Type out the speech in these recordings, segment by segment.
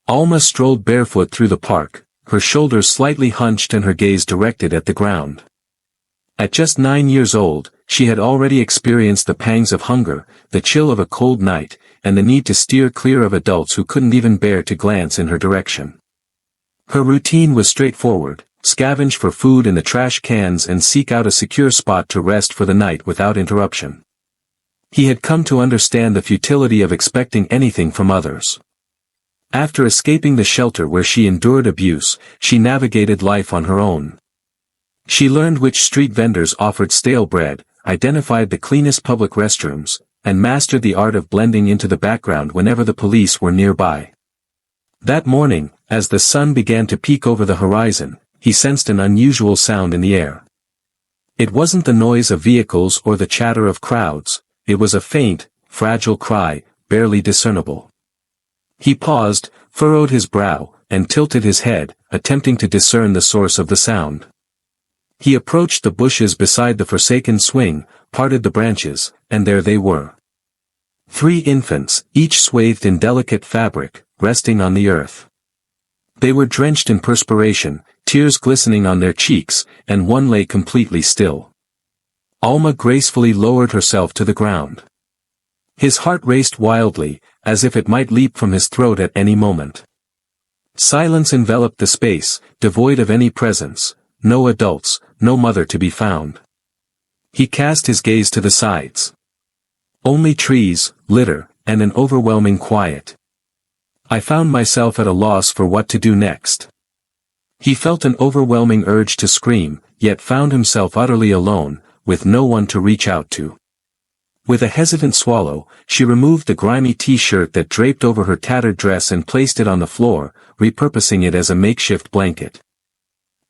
Alma strolled barefoot through the park, her shoulders slightly hunched and her gaze directed at the ground. At just 9 years old, she had already experienced the pangs of hunger, the chill of a cold night, and the need to steer clear of adults who couldn't even bear to glance in her direction. Her routine was straightforward: scavenge for food in the trash cans and seek out a secure spot to rest for the night without interruption. He had come to understand the futility of expecting anything from others. After escaping the shelter where she endured abuse, she navigated life on her own. She learned which street vendors offered stale bread, identified the cleanest public restrooms, and mastered the art of blending into the background whenever the police were nearby. That morning, as the sun began to peek over the horizon, he sensed an unusual sound in the air. It wasn't the noise of vehicles or the chatter of crowds, it was a faint, fragile cry, barely discernible. He paused, furrowed his brow, and tilted his head, attempting to discern the source of the sound. He approached the bushes beside the forsaken swing, parted the branches, and there they were. 3 infants, each swathed in delicate fabric, resting on the earth. They were drenched in perspiration, tears glistening on their cheeks, and one lay completely still. Alma gracefully lowered herself to the ground. His heart raced wildly, as if it might leap from his throat at any moment. Silence enveloped the space, devoid of any presence, no adults, no mother to be found. He cast his gaze to the sides. Only trees, litter, and an overwhelming quiet. I found myself at a loss for what to do next. He felt an overwhelming urge to scream, yet found himself utterly alone, with no one to reach out to. With a hesitant swallow, she removed the grimy t-shirt that draped over her tattered dress and placed it on the floor, repurposing it as a makeshift blanket.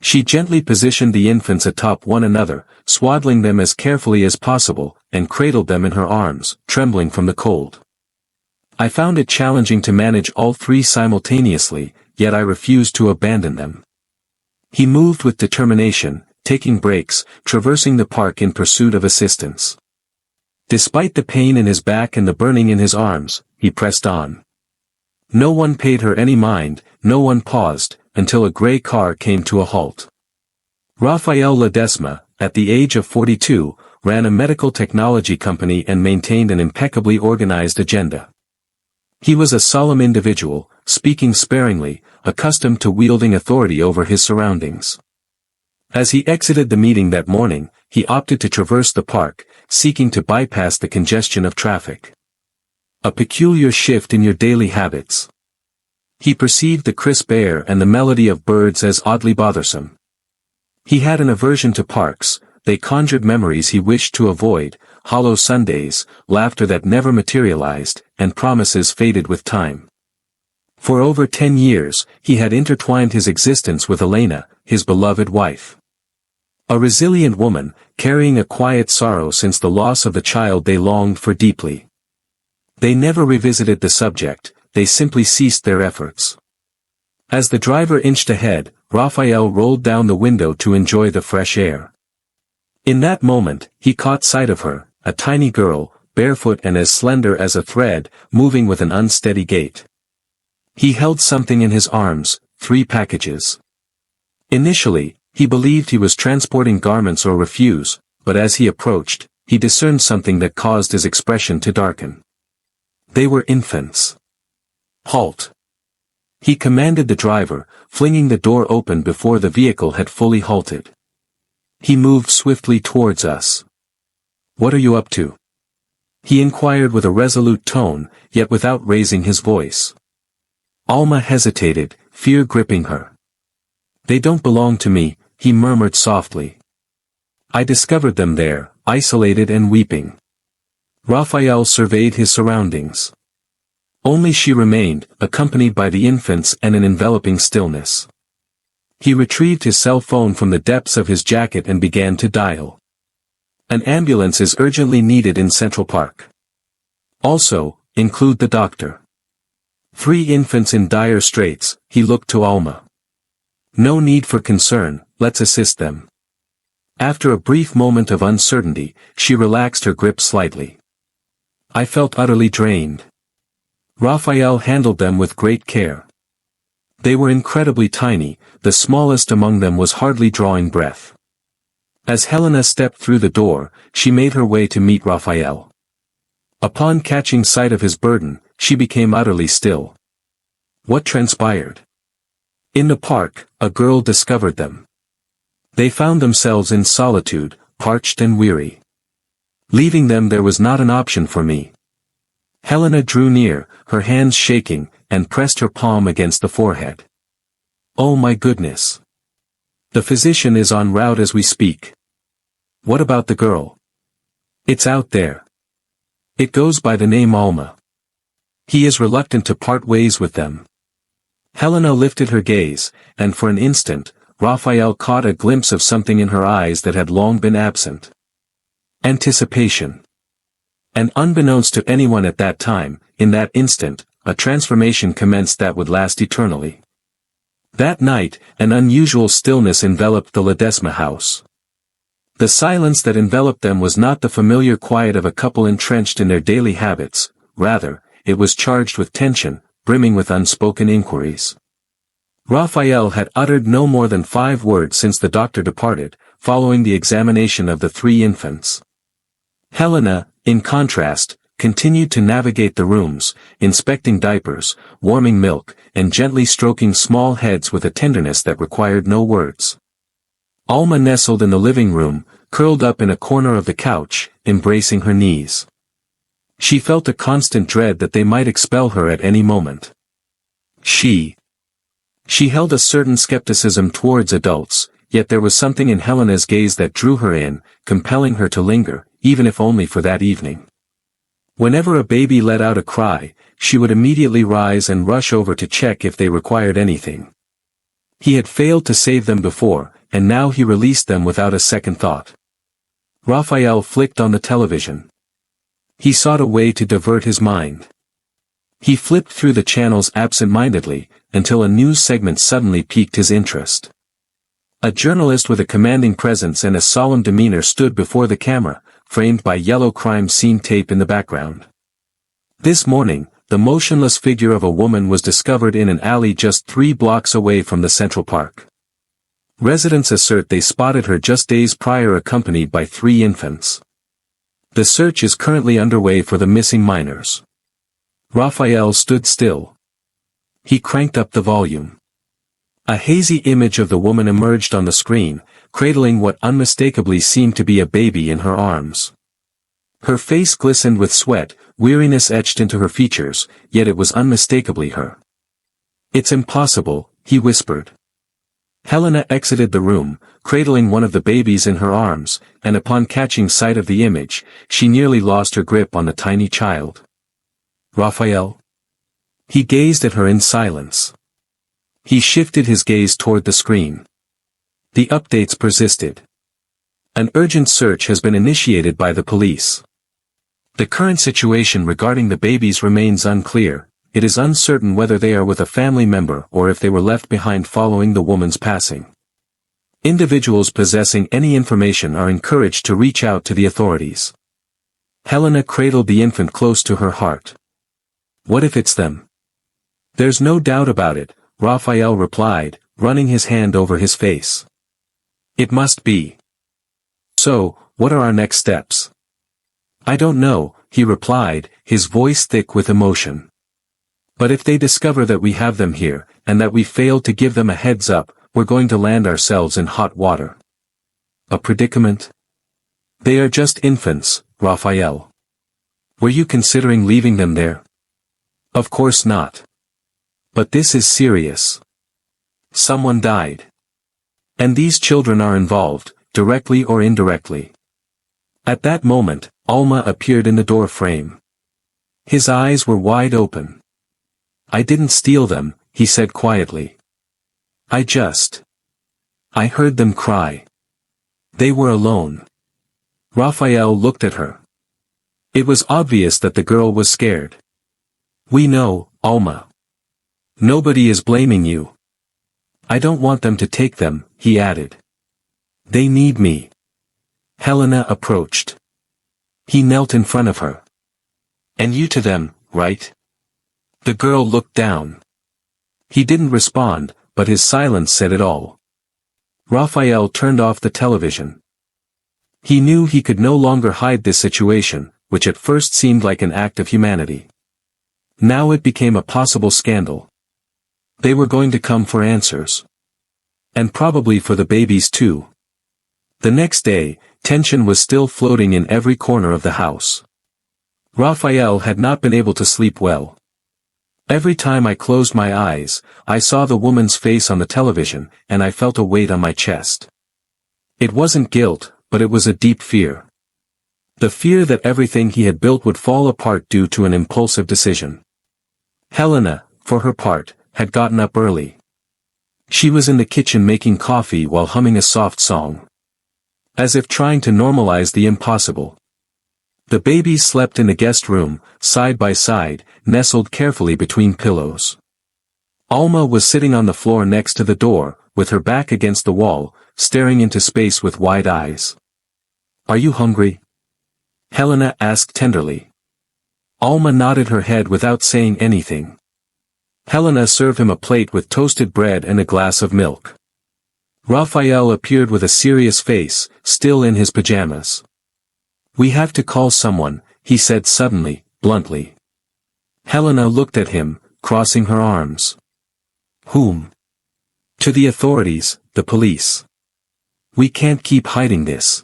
She gently positioned the infants atop one another, swaddling them as carefully as possible, and cradled them in her arms, trembling from the cold. I found it challenging to manage all 3 simultaneously, yet I refused to abandon them. He moved with determination, taking breaks, traversing the park in pursuit of assistance. Despite the pain in his back and the burning in his arms, he pressed on. No one paid her any mind, no one paused, until a gray car came to a halt. Rafael Ledesma, at the age of 42, ran a medical technology company and maintained an impeccably organized agenda. He was a solemn individual, speaking sparingly, accustomed to wielding authority over his surroundings. As he exited the meeting that morning, he opted to traverse the park, seeking to bypass the congestion of traffic. A peculiar shift in your daily habits. He perceived the crisp air and the melody of birds as oddly bothersome. He had an aversion to parks, they conjured memories he wished to avoid, hollow Sundays, laughter that never materialized, and promises faded with time. For over 10 years, he had intertwined his existence with Elena, his beloved wife. A resilient woman, carrying a quiet sorrow since the loss of the child they longed for deeply. They never revisited the subject, they simply ceased their efforts. As the driver inched ahead, Raphael rolled down the window to enjoy the fresh air. In that moment, he caught sight of her, a tiny girl, barefoot and as slender as a thread, moving with an unsteady gait. He held something in his arms, 3 packages. Initially, he believed he was transporting garments or refuse, but as he approached, he discerned something that caused his expression to darken. They were infants. Halt! He commanded the driver, flinging the door open before the vehicle had fully halted. He moved swiftly towards us. "What are you up to?" he inquired with a resolute tone, yet without raising his voice. Alma hesitated, fear gripping her. "They don't belong to me," he murmured softly. "I discovered them there, isolated and weeping." Raphael surveyed his surroundings. Only she remained, accompanied by the infants and an enveloping stillness. He retrieved his cell phone from the depths of his jacket and began to dial. "An ambulance is urgently needed in Central Park. Also, include the doctor." 3 infants in dire straits, he looked to Alma. "No need for concern, let's assist them." After a brief moment of uncertainty, she relaxed her grip slightly. "I felt utterly drained." Raphael handled them with great care. They were incredibly tiny, the smallest among them was hardly drawing breath. As Helena stepped through the door, she made her way to meet Raphael. Upon catching sight of his burden, she became utterly still. What transpired? In the park, a girl discovered them. They found themselves in solitude, parched and weary. Leaving them there was not an option for me. Helena drew near, her hands shaking, and pressed her palm against the forehead. Oh my goodness. The physician is en route as we speak. What about the girl? It's out there. It goes by the name Alma. He is reluctant to part ways with them. Helena lifted her gaze, and for an instant, Raphael caught a glimpse of something in her eyes that had long been absent. Anticipation. And unbeknownst to anyone at that time, in that instant, a transformation commenced that would last eternally. That night, an unusual stillness enveloped the Ledesma house. The silence that enveloped them was not the familiar quiet of a couple entrenched in their daily habits, rather, it was charged with tension, brimming with unspoken inquiries. Raphael had uttered no more than 5 words since the doctor departed, following the examination of the 3 infants. Helena, in contrast, continued to navigate the rooms, inspecting diapers, warming milk, and gently stroking small heads with a tenderness that required no words. Alma nestled in the living room, curled up in a corner of the couch, embracing her knees. She felt a constant dread that they might expel her at any moment. She held a certain skepticism towards adults, yet there was something in Helena's gaze that drew her in, compelling her to linger, even if only for that evening. Whenever a baby let out a cry, she would immediately rise and rush over to check if they required anything. He had failed to save them before, and now he released them without a second thought. Raphael flicked on the television. He sought a way to divert his mind. He flipped through the channels absent-mindedly, until a news segment suddenly piqued his interest. A journalist with a commanding presence and a solemn demeanor stood before the camera, framed by yellow crime scene tape in the background. This morning, the motionless figure of a woman was discovered in an alley just 3 blocks away from the Central Park. Residents assert they spotted her just days prior accompanied by 3 infants. The search is currently underway for the missing minors. Raphael stood still. He cranked up the volume. A hazy image of the woman emerged on the screen, cradling what unmistakably seemed to be a baby in her arms. Her face glistened with sweat, weariness etched into her features, yet it was unmistakably her. "It's impossible," he whispered. Helena exited the room, cradling one of the babies in her arms, and upon catching sight of the image, she nearly lost her grip on the tiny child. "Raphael?" He gazed at her in silence. He shifted his gaze toward the screen. The updates persisted. An urgent search has been initiated by the police. The current situation regarding the babies remains unclear. It is uncertain whether they are with a family member or if they were left behind following the woman's passing. Individuals possessing any information are encouraged to reach out to the authorities. Helena cradled the infant close to her heart. "What if it's them?" "There's no doubt about it," Raphael replied, running his hand over his face. "It must be. So, what are our next steps?" "I don't know," he replied, his voice thick with emotion. "But if they discover that we have them here, and that we failed to give them a heads up, we're going to land ourselves in hot water." "A predicament?" "They are just infants, Raphael. Were you considering leaving them there?" "Of course not. But this is serious. Someone died. And these children are involved, directly or indirectly." At that moment, Alma appeared in the door frame. His eyes were wide open. "I didn't steal them," he said quietly. I heard them cry. They were alone." Raphael looked at her. It was obvious that the girl was scared. "We know, Alma. Nobody is blaming you. I don't want them to take them," he added. "They need me." Helena approached. He knelt in front of her. "And you to them, right?" The girl looked down. He didn't respond, but his silence said it all. Raphael turned off the television. He knew he could no longer hide this situation, which at first seemed like an act of humanity. Now it became a possible scandal. They were going to come for answers. And probably for the babies too. The next day, tension was still floating in every corner of the house. Raphael had not been able to sleep well. Every time I closed my eyes, I saw the woman's face on the television, and I felt a weight on my chest. It wasn't guilt, but it was a deep fear. The fear that everything he had built would fall apart due to an impulsive decision. Helena, for her part, had gotten up early. She was in the kitchen making coffee while humming a soft song. As if trying to normalize the impossible. The babies slept in the guest room, side by side, nestled carefully between pillows. Alma was sitting on the floor next to the door, with her back against the wall, staring into space with wide eyes. "Are you hungry?" Helena asked tenderly. Alma nodded her head without saying anything. Helena served him a plate with toasted bread and a glass of milk. Raphael appeared with a serious face, still in his pajamas. "We have to call someone," he said suddenly, bluntly. Helena looked at him, crossing her arms. "Whom?" "To the authorities, the police. We can't keep hiding this.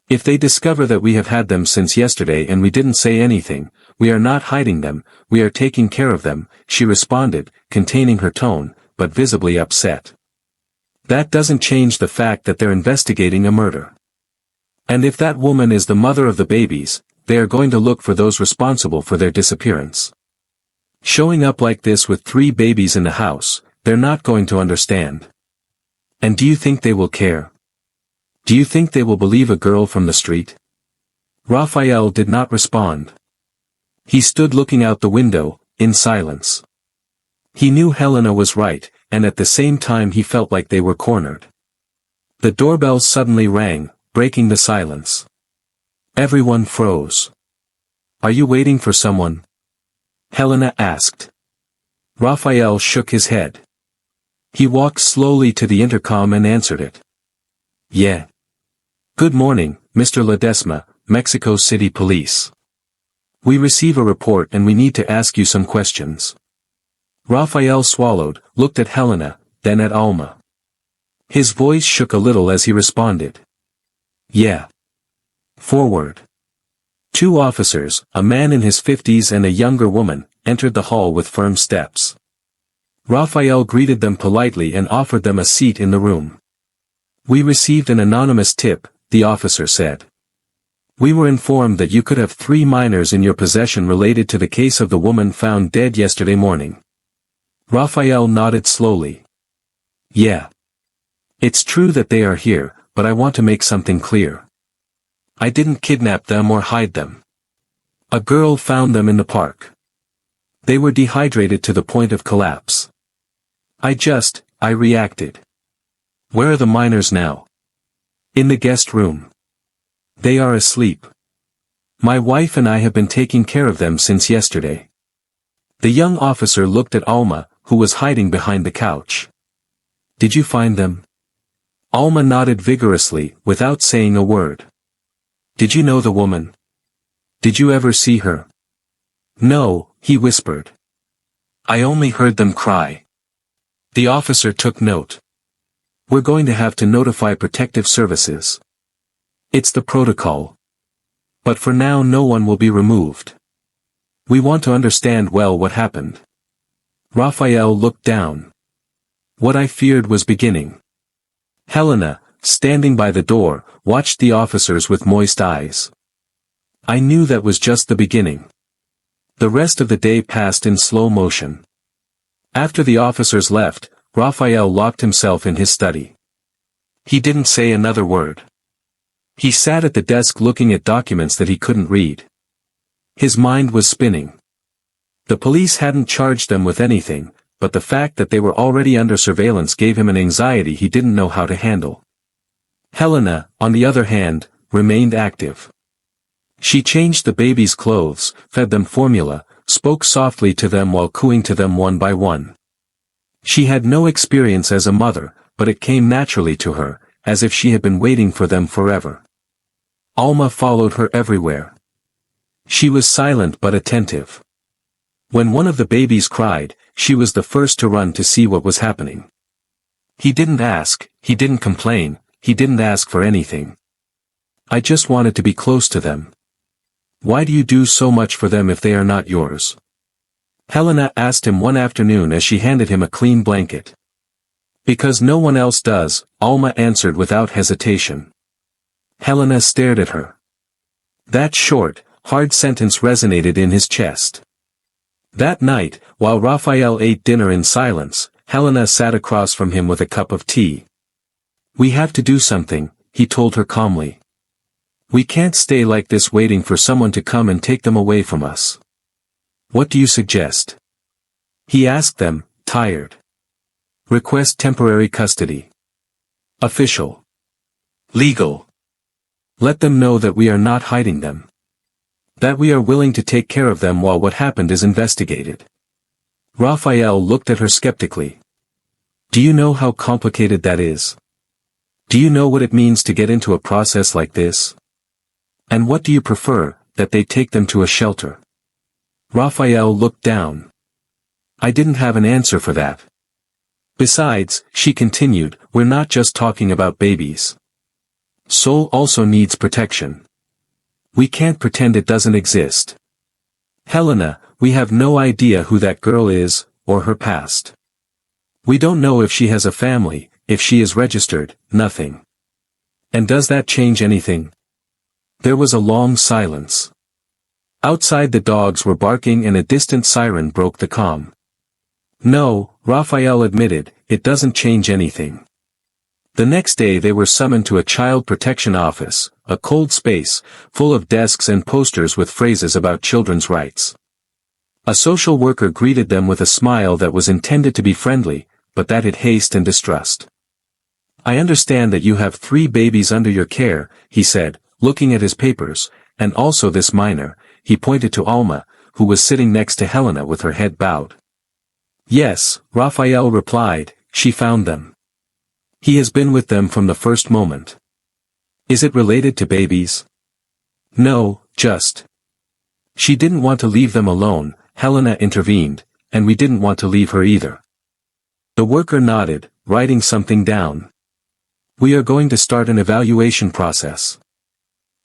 If they discover that we have had them since yesterday and we didn't say anything, we are not hiding them, we are taking care of them," she responded, containing her tone, but visibly upset. "That doesn't change the fact that they're investigating a murder. And if that woman is the mother of the babies, they are going to look for those responsible for their disappearance. Showing up like this with 3 babies in the house, they're not going to understand. And do you think they will care? Do you think they will believe a girl from the street?" Raphael did not respond. He stood looking out the window, in silence. He knew Helena was right, and at the same time he felt like they were cornered. The doorbell suddenly rang, breaking the silence. Everyone froze. "Are you waiting for someone?" Helena asked. Raphael shook his head. He walked slowly to the intercom and answered it. "Yeah. Good morning, Mr. Ledesma, Mexico City Police. We receive a report and we need to ask you some questions." Raphael swallowed, looked at Helena, then at Alma. His voice shook a little as he responded. "Yeah. Forward." 2 officers, a man in his 50s and a younger woman, entered the hall with firm steps. Raphael greeted them politely and offered them a seat in the room. "We received an anonymous tip," the officer said. "We were informed that you could have 3 minors in your possession related to the case of the woman found dead yesterday morning." Raphael nodded slowly. "Yeah. It's true that they are here, but I want to make something clear. I didn't kidnap them or hide them. A girl found them in the park. They were dehydrated to the point of collapse. I reacted. Where are the minors now?" "In the guest room. They are asleep. My wife and I have been taking care of them since yesterday." The young officer looked at Alma, who was hiding behind the couch. "Did you find them?" Alma nodded vigorously, without saying a word. "Did you know the woman? Did you ever see her?" "No," he whispered. "I only heard them cry." The officer took note. "We're going to have to notify protective services. It's the protocol. But for now no one will be removed. We want to understand well what happened." Raphael looked down. What I feared was beginning. Helena, standing by the door, watched the officers with moist eyes. I knew that was just the beginning. The rest of the day passed in slow motion. After the officers left, Raphael locked himself in his study. He didn't say another word. He sat at the desk looking at documents that he couldn't read. His mind was spinning. The police hadn't charged them with anything, but the fact that they were already under surveillance gave him an anxiety he didn't know how to handle. Helena, on the other hand, remained active. She changed the baby's clothes, fed them formula, spoke softly to them while cooing to them one by one. She had no experience as a mother, but it came naturally to her, as if she had been waiting for them forever. Alma followed her everywhere. She was silent but attentive. When one of the babies cried, she was the first to run to see what was happening. He didn't ask, he didn't complain, he didn't ask for anything. I just wanted to be close to them. Why do you do so much for them if they are not yours? Helena asked him one afternoon as she handed him a clean blanket. Because no one else does, Alma answered without hesitation. Helena stared at her. That short, hard sentence resonated in his chest. That night, while Raphael ate dinner in silence, Helena sat across from him with a cup of tea. We have to do something, he told her calmly. We can't stay like this waiting for someone to come and take them away from us. What do you suggest? He asked them, tired. Request temporary custody. Official. Legal. Let them know that we are not hiding them. That we are willing to take care of them while what happened is investigated. Raphael looked at her skeptically. Do you know how complicated that is? Do you know what it means to get into a process like this? And what do you prefer, that they take them to a shelter? Raphael looked down. I didn't have an answer for that. Besides, she continued, we're not just talking about babies. Soul also needs protection. We can't pretend it doesn't exist. Helena, we have no idea who that girl is, or her past. We don't know if she has a family, if she is registered, nothing. And does that change anything? There was a long silence. Outside the dogs were barking and a distant siren broke the calm. No, Raphael admitted, it doesn't change anything. The next day they were summoned to a child protection office, a cold space, full of desks and posters with phrases about children's rights. A social worker greeted them with a smile that was intended to be friendly, but that hid haste and distrust. I understand that you have 3 babies under your care, he said, looking at his papers, and also this minor, he pointed to Alma, who was sitting next to Helena with her head bowed. Yes, Raphael replied, she found them. He has been with them from the first moment. Is it related to babies? No, just. She didn't want to leave them alone, Helena intervened, and we didn't want to leave her either. The worker nodded, writing something down. We are going to start an evaluation process.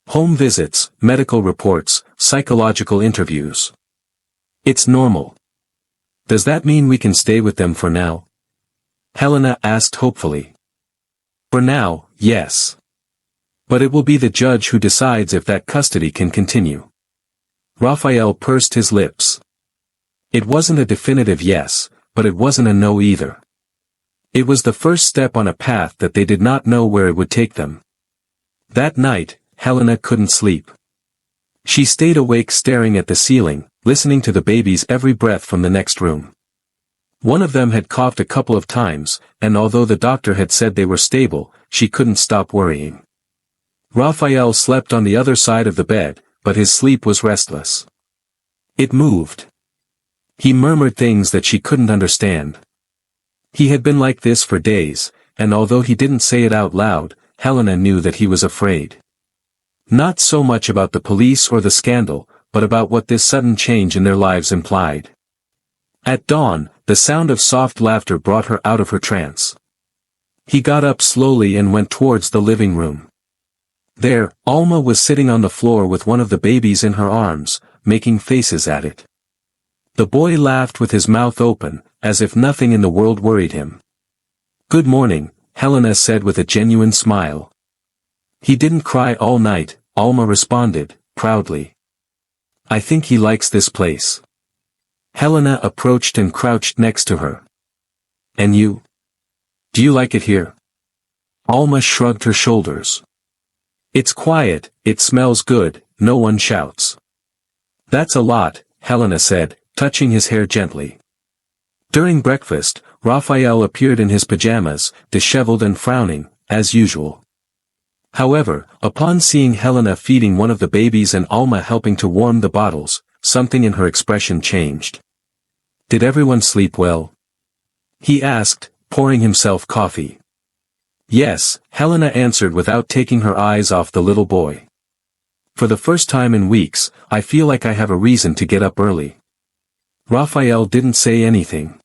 Home visits, medical reports, psychological interviews. It's normal. Does that mean we can stay with them for now? Helena asked hopefully. For now, yes. But it will be the judge who decides if that custody can continue. Raphael pursed his lips. It wasn't a definitive yes, but it wasn't a no either. It was the first step on a path that they did not know where it would take them. That night, Helena couldn't sleep. She stayed awake staring at the ceiling, listening to the baby's every breath from the next room. One of them had coughed a couple of times, and although the doctor had said they were stable, she couldn't stop worrying. Raphael slept on the other side of the bed, but his sleep was restless. It moved. He murmured things that she couldn't understand. He had been like this for days, and although he didn't say it out loud, Helena knew that he was afraid. Not so much about the police or the scandal, but about what this sudden change in their lives implied. At dawn, the sound of soft laughter brought her out of her trance. He got up slowly and went towards the living room. There, Alma was sitting on the floor with one of the babies in her arms, making faces at it. The boy laughed with his mouth open, as if nothing in the world worried him. Good morning, Helena said with a genuine smile. He didn't cry all night, Alma responded, proudly. I think he likes this place. Helena approached and crouched next to her. And you? Do you like it here? Alma shrugged her shoulders. It's quiet, it smells good, no one shouts. That's a lot, Helena said, touching his hair gently. During breakfast, Raphael appeared in his pajamas, disheveled and frowning, as usual. However, upon seeing Helena feeding one of the babies and Alma helping to warm the bottles, something in her expression changed. Did everyone sleep well? he asked, pouring himself coffee. Yes, Helena answered without taking her eyes off the little boy. For the first time in weeks, I feel like I have a reason to get up early. Raphael didn't say anything.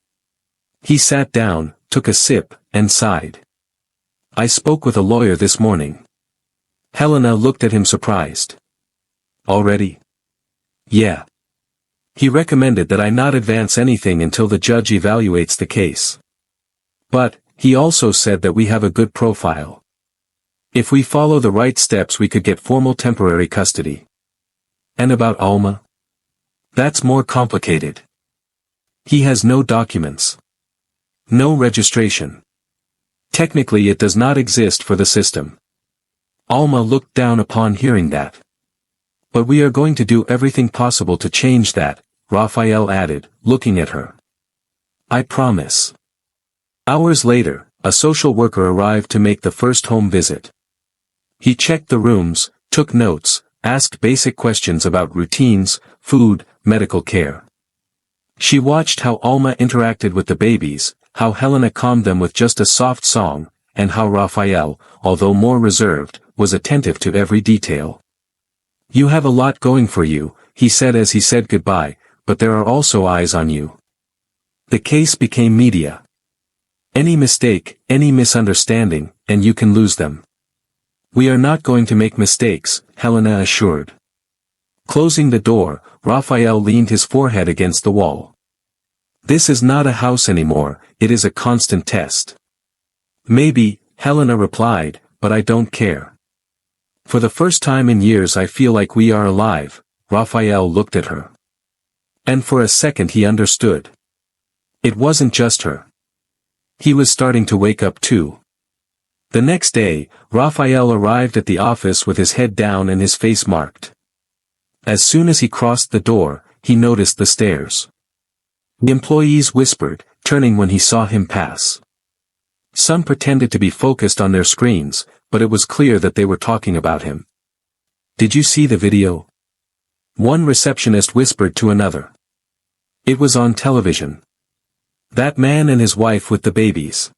He sat down, took a sip, and sighed. I spoke with a lawyer this morning. Helena looked at him surprised. Already? Yeah. He recommended that I not advance anything until the judge evaluates the case. But, he also said that we have a good profile. If we follow the right steps we could get formal temporary custody. And about Alma? That's more complicated. He has no documents. No registration. Technically it does not exist for the system. Alma looked down upon hearing that. But we are going to do everything possible to change that, Raphael added, looking at her. I promise. Hours later, a social worker arrived to make the first home visit. He checked the rooms, took notes, asked basic questions about routines, food, medical care. She watched how Alma interacted with the babies, how Helena calmed them with just a soft song, and how Raphael, although more reserved, was attentive to every detail. You have a lot going for you, he said as he said goodbye, but there are also eyes on you. The case became media. Any mistake, any misunderstanding, and you can lose them. We are not going to make mistakes, Helena assured. Closing the door, Raphael leaned his forehead against the wall. This is not a house anymore, it is a constant test. Maybe, Helena replied, but I don't care. For the first time in years I feel like we are alive, Raphael looked at her. And for a second he understood. It wasn't just her. He was starting to wake up too. The next day, Raphael arrived at the office with his head down and his face marked. As soon as he crossed the door, he noticed the stares. The employees whispered, turning when he saw him pass. Some pretended to be focused on their screens, but it was clear that they were talking about him. Did you see the video? One receptionist whispered to another. It was on television. That man and his wife with the babies.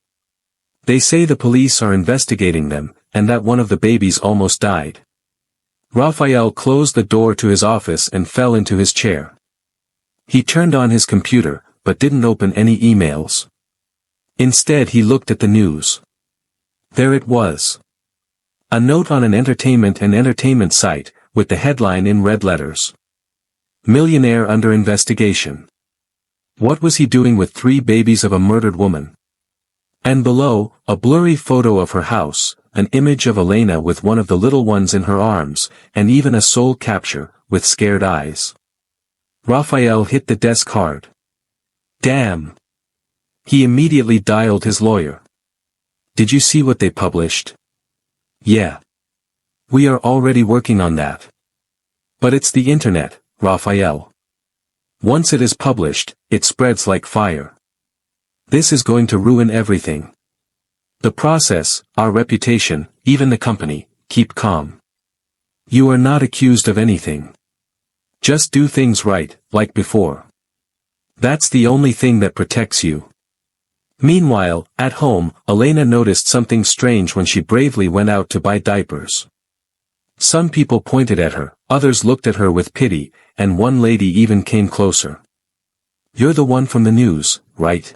They say the police are investigating them, and that one of the babies almost died. Raphael closed the door to his office and fell into his chair. He turned on his computer, but didn't open any emails. Instead he looked at the news. There it was. A note on an entertainment site, with the headline in red letters. Millionaire under investigation. What was he doing with 3 babies of a murdered woman? And below, a blurry photo of her house, an image of Elena with one of the little ones in her arms, and even a soul capture, with scared eyes. Raphael hit the desk hard. Damn. He immediately dialed his lawyer. Did you see what they published? Yeah. We are already working on that. But it's the internet, Raphael. Once it is published, it spreads like fire. This is going to ruin everything. The process, our reputation, even the company, keep calm. You are not accused of anything. Just do things right, like before. That's the only thing that protects you. Meanwhile, at home, Elena noticed something strange when she bravely went out to buy diapers. Some people pointed at her, others looked at her with pity, and one lady even came closer. You're the one from the news, right?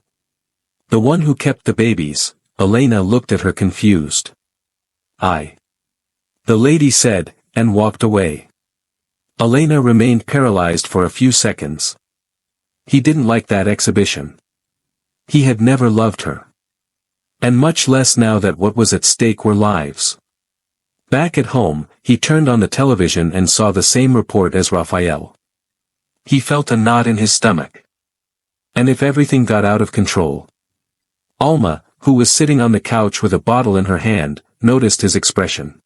The one who kept the babies. Elena looked at her confused. I. The lady said, and walked away. Elena remained paralyzed for a few seconds. He didn't like that exhibition. He had never loved her. And much less now that what was at stake were lives. Back at home, he turned on the television and saw the same report as Raphael. He felt a knot in his stomach. And if everything got out of control? Alma, who was sitting on the couch with a bottle in her hand, noticed his expression.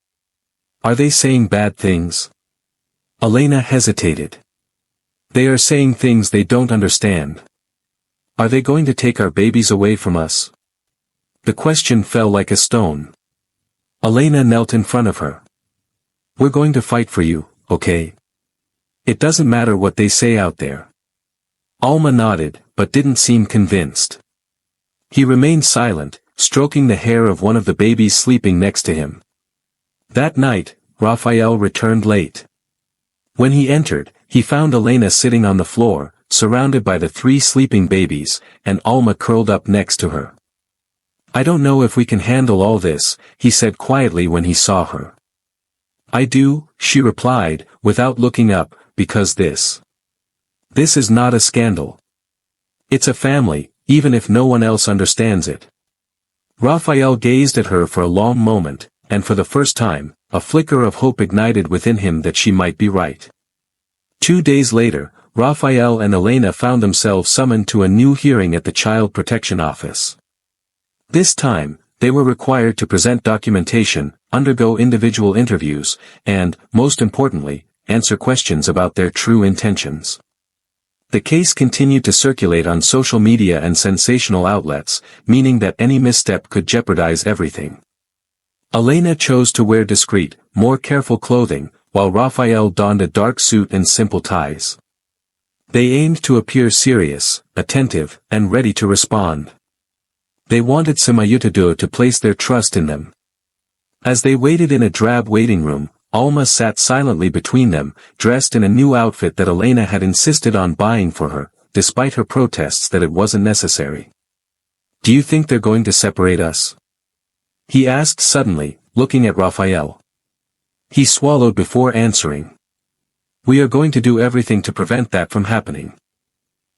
Are they saying bad things? Elena hesitated. They are saying things they don't understand. Are they going to take our babies away from us? The question fell like a stone. Elena knelt in front of her. We're going to fight for you, okay? It doesn't matter what they say out there. Alma nodded, but didn't seem convinced. He remained silent, stroking the hair of one of the babies sleeping next to him. That night, Raphael returned late. When he entered, he found Elena sitting on the floor, surrounded by the 3 sleeping babies, and Alma curled up next to her. "I don't know if we can handle all this," he said quietly when he saw her. "I do," she replied, without looking up, "because this is not a scandal. It's a family, even if no one else understands it." Raphael gazed at her for a long moment, and for the first time, a flicker of hope ignited within him that she might be right. 2 days later, Raphael and Elena found themselves summoned to a new hearing at the Child Protection Office. This time, they were required to present documentation, undergo individual interviews, and, most importantly, answer questions about their true intentions. The case continued to circulate on social media and sensational outlets, meaning that any misstep could jeopardize everything. Elena chose to wear discreet, more careful clothing, while Raphael donned a dark suit and simple ties. They aimed to appear serious, attentive, and ready to respond. They wanted Simayutado to place their trust in them. As they waited in a drab waiting room, Alma sat silently between them, dressed in a new outfit that Elena had insisted on buying for her, despite her protests that it wasn't necessary. "Do you think they're going to separate us?" he asked suddenly, looking at Raphael. He swallowed before answering. "We are going to do everything to prevent that from happening."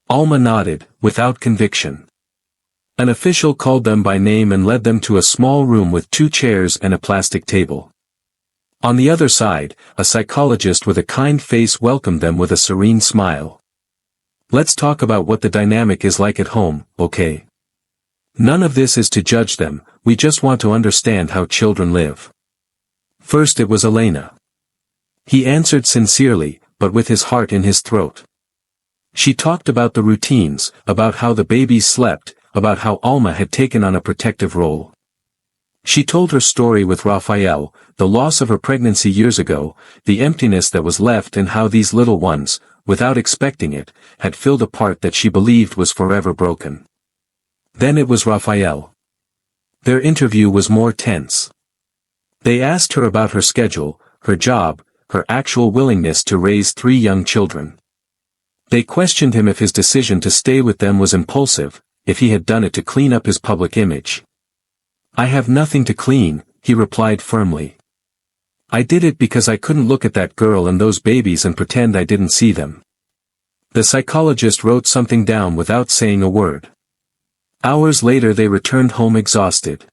Alma nodded, without conviction. An official called them by name and led them to a small room with 2 chairs and a plastic table. On the other side, a psychologist with a kind face welcomed them with a serene smile. "Let's talk about what the dynamic is like at home, okay? None of this is to judge them, we just want to understand how children live." First it was Elena. He answered sincerely, but with his heart in his throat. She talked about the routines, about how the babies slept, about how Alma had taken on a protective role. She told her story with Raphael, the loss of her pregnancy years ago, the emptiness that was left, and how these little ones, without expecting it, had filled a part that she believed was forever broken. Then it was Raphael. Their interview was more tense. They asked her about her schedule, her job, her actual willingness to raise 3 young children. They questioned him if his decision to stay with them was impulsive, if he had done it to clean up his public image. "I have nothing to clean," he replied firmly. "I did it because I couldn't look at that girl and those babies and pretend I didn't see them." The psychologist wrote something down without saying a word. Hours later they returned home exhausted.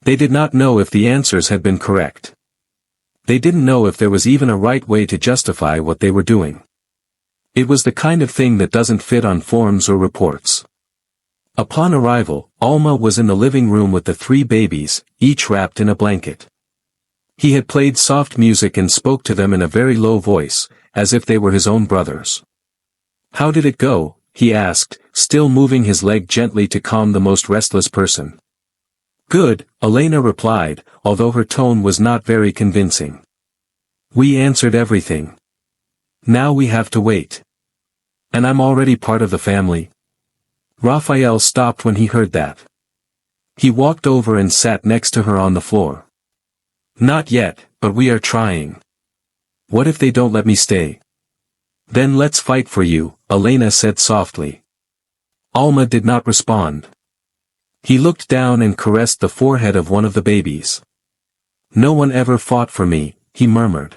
They did not know if the answers had been correct. They didn't know if there was even a right way to justify what they were doing. It was the kind of thing that doesn't fit on forms or reports. Upon arrival, Alma was in the living room with the 3 babies, each wrapped in a blanket. He had played soft music and spoke to them in a very low voice, as if they were his own brothers. "How did it go?" he asked, still moving his leg gently to calm the most restless person. "Good," Elena replied, although her tone was not very convincing. "We answered everything. Now we have to wait. And I'm already part of the family." Raphael stopped when he heard that. He walked over and sat next to her on the floor. "Not yet, but we are trying. What if they don't let me stay?" "Then let's fight for you," Elena said softly. Alma did not respond. He looked down and caressed the forehead of one of the babies. "No one ever fought for me," he murmured.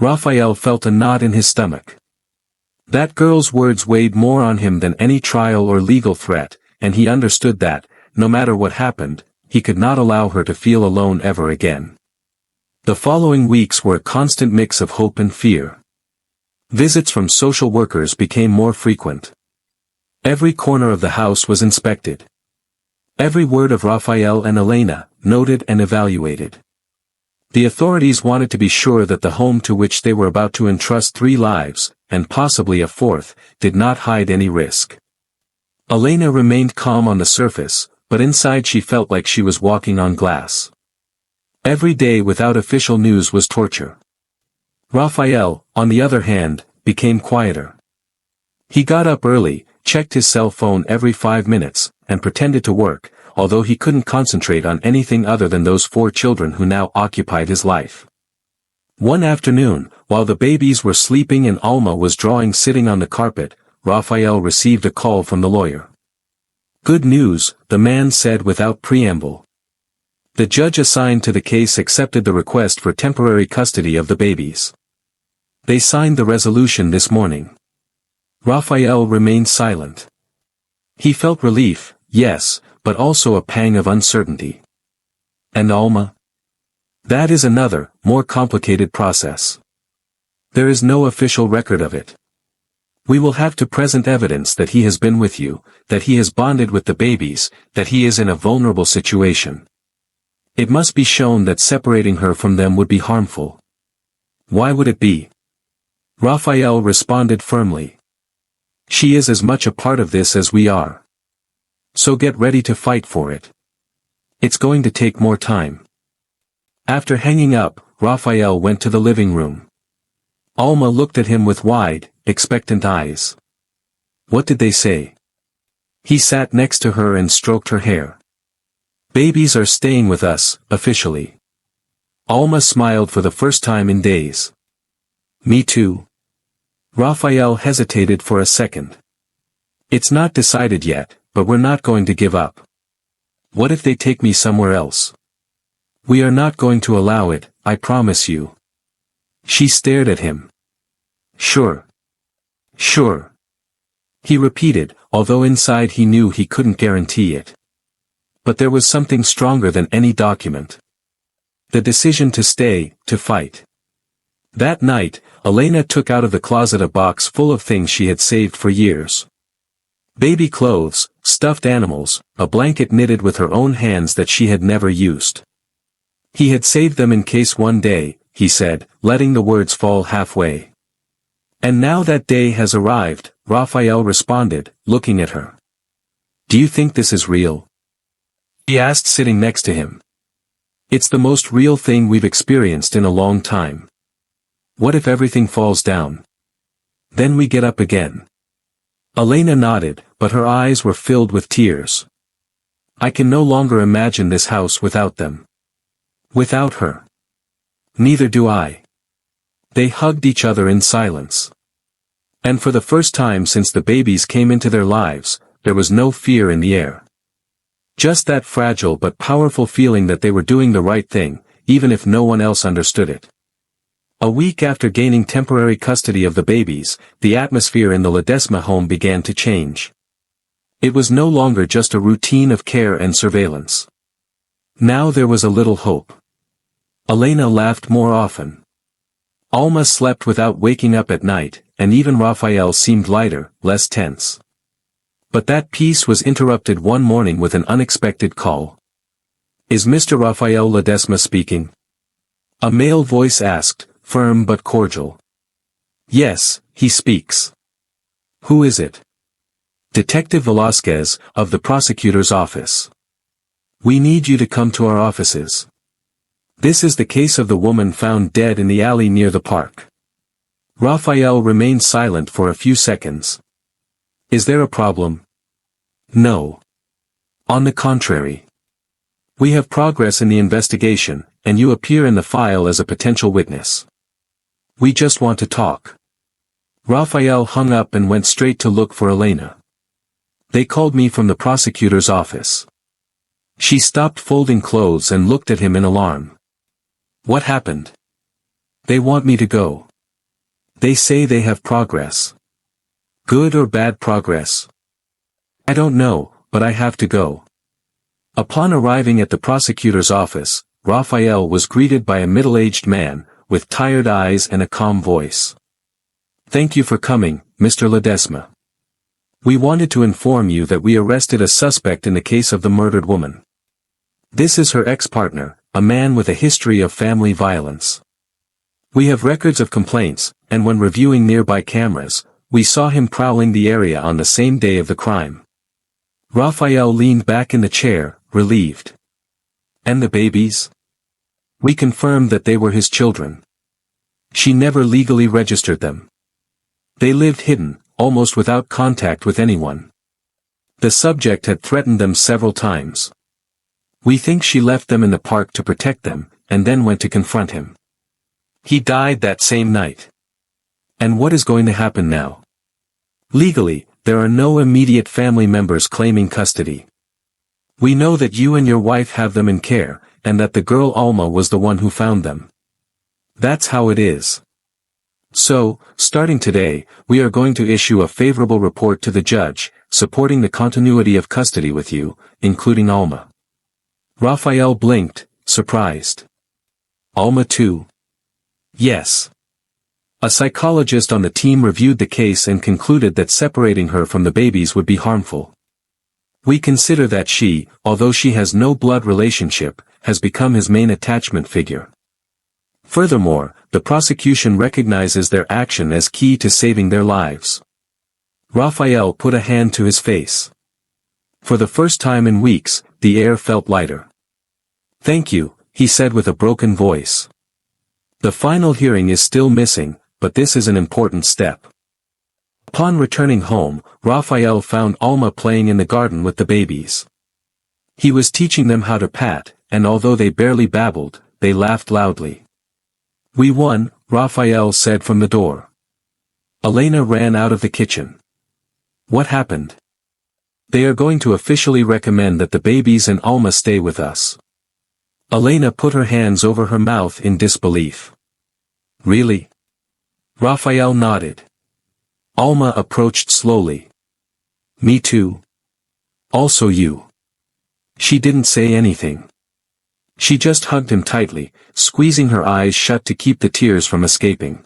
Raphael felt a knot in his stomach. That girl's words weighed more on him than any trial or legal threat, and he understood that, no matter what happened, he could not allow her to feel alone ever again. The following weeks were a constant mix of hope and fear. Visits from social workers became more frequent. Every corner of the house was inspected. Every word of Raphael and Elena, noted and evaluated. The authorities wanted to be sure that the home to which they were about to entrust 3 lives, and possibly a 4th, did not hide any risk. Elena remained calm on the surface, but inside she felt like she was walking on glass. Every day without official news was torture. Raphael, on the other hand, became quieter. He got up early, checked his cell phone every 5 minutes, and pretended to work, although he couldn't concentrate on anything other than those 4 children who now occupied his life. One afternoon, while the babies were sleeping and Alma was drawing sitting on the carpet, Raphael received a call from the lawyer. "Good news," the man said without preamble. The judge assigned to the case accepted the request for temporary custody of the babies. They signed the resolution this morning. Raphael remained silent. He felt relief, yes, but also a pang of uncertainty. And Alma? That is another, more complicated process. There is no official record of it. We will have to present evidence that he has been with you, that he has bonded with the babies, that he is in a vulnerable situation. It must be shown that separating her from them would be harmful. Why would it be? Raphael responded firmly. She is as much a part of this as we are. So get ready to fight for it. It's going to take more time. After hanging up, Raphael went to the living room. Alma looked at him with wide, expectant eyes. What did they say? He sat next to her and stroked her hair. Babies are staying with us, officially. Alma smiled for the first time in days. Me too. Raphael hesitated for a second. It's not decided yet, but we're not going to give up. What if they take me somewhere else? We are not going to allow it, I promise you. She stared at him. Sure. Sure. He repeated, although inside he knew he couldn't guarantee it. But there was something stronger than any document. The decision to stay, to fight. That night, Elena took out of the closet a box full of things she had saved for years. Baby clothes, stuffed animals, a blanket knitted with her own hands that she had never used. He had saved them in case one day, he said, letting the words fall halfway. And now that day has arrived, Raphael responded, looking at her. Do you think this is real? He asked, sitting next to him. It's the most real thing we've experienced in a long time. What if everything falls down? Then we get up again. Elena nodded, but her eyes were filled with tears. I can no longer imagine this house without them. Without her. Neither do I. They hugged each other in silence. And for the first time since the babies came into their lives, there was no fear in the air. Just that fragile but powerful feeling that they were doing the right thing, even if no one else understood it. A week after gaining temporary custody of the babies, the atmosphere in the Ledesma home began to change. It was no longer just a routine of care and surveillance. Now there was a little hope. Elena laughed more often. Alma slept without waking up at night, and even Raphael seemed lighter, less tense. But that peace was interrupted one morning with an unexpected call. Is Mr. Raphael Ledesma speaking? A male voice asked, firm but cordial. Yes, he speaks. Who is it? Detective Velasquez, of the prosecutor's office. We need you to come to our offices. This is the case of the woman found dead in the alley near the park. Raphael remained silent for a few seconds. Is there a problem? No. On the contrary. We have progress in the investigation, and you appear in the file as a potential witness. We just want to talk. Raphael hung up and went straight to look for Elena. They called me from the prosecutor's office. She stopped folding clothes and looked at him in alarm. What happened? They want me to go. They say they have progress. Good or bad progress? I don't know, but I have to go. Upon arriving at the prosecutor's office, Raphael was greeted by a middle-aged man, with tired eyes and a calm voice. Thank you for coming, Mr. Ledesma. We wanted to inform you that we arrested a suspect in the case of the murdered woman. This is her ex-partner, a man with a history of family violence. We have records of complaints, and when reviewing nearby cameras, we saw him prowling the area on the same day of the crime. Raphael leaned back in the chair, relieved. And the babies? We confirmed that they were his children. She never legally registered them. They lived hidden, almost without contact with anyone. The subject had threatened them several times. We think she left them in the park to protect them, and then went to confront him. He died that same night. And what is going to happen now? Legally, there are no immediate family members claiming custody. We know that you and your wife have them in care, and that the girl Alma was the one who found them. That's how it is. So, starting today, we are going to issue a favorable report to the judge, supporting the continuity of custody with you, including Alma. Raphael blinked, surprised. Alma too? Yes. A psychologist on the team reviewed the case and concluded that separating her from the babies would be harmful. We consider that she, although she has no blood relationship, has become his main attachment figure. Furthermore, the prosecution recognizes their action as key to saving their lives. Raphael put a hand to his face. For the first time in weeks, the air felt lighter. Thank you, he said with a broken voice. The final hearing is still missing, but this is an important step. Upon returning home, Raphael found Alma playing in the garden with the babies. He was teaching them how to pat, and although they barely babbled, they laughed loudly. We won, Raphael said from the door. Elena ran out of the kitchen. What happened? They are going to officially recommend that the babies and Alma stay with us. Elena put her hands over her mouth in disbelief. Really? Raphael nodded. Alma approached slowly. Me too. Also you. She didn't say anything. She just hugged him tightly, squeezing her eyes shut to keep the tears from escaping.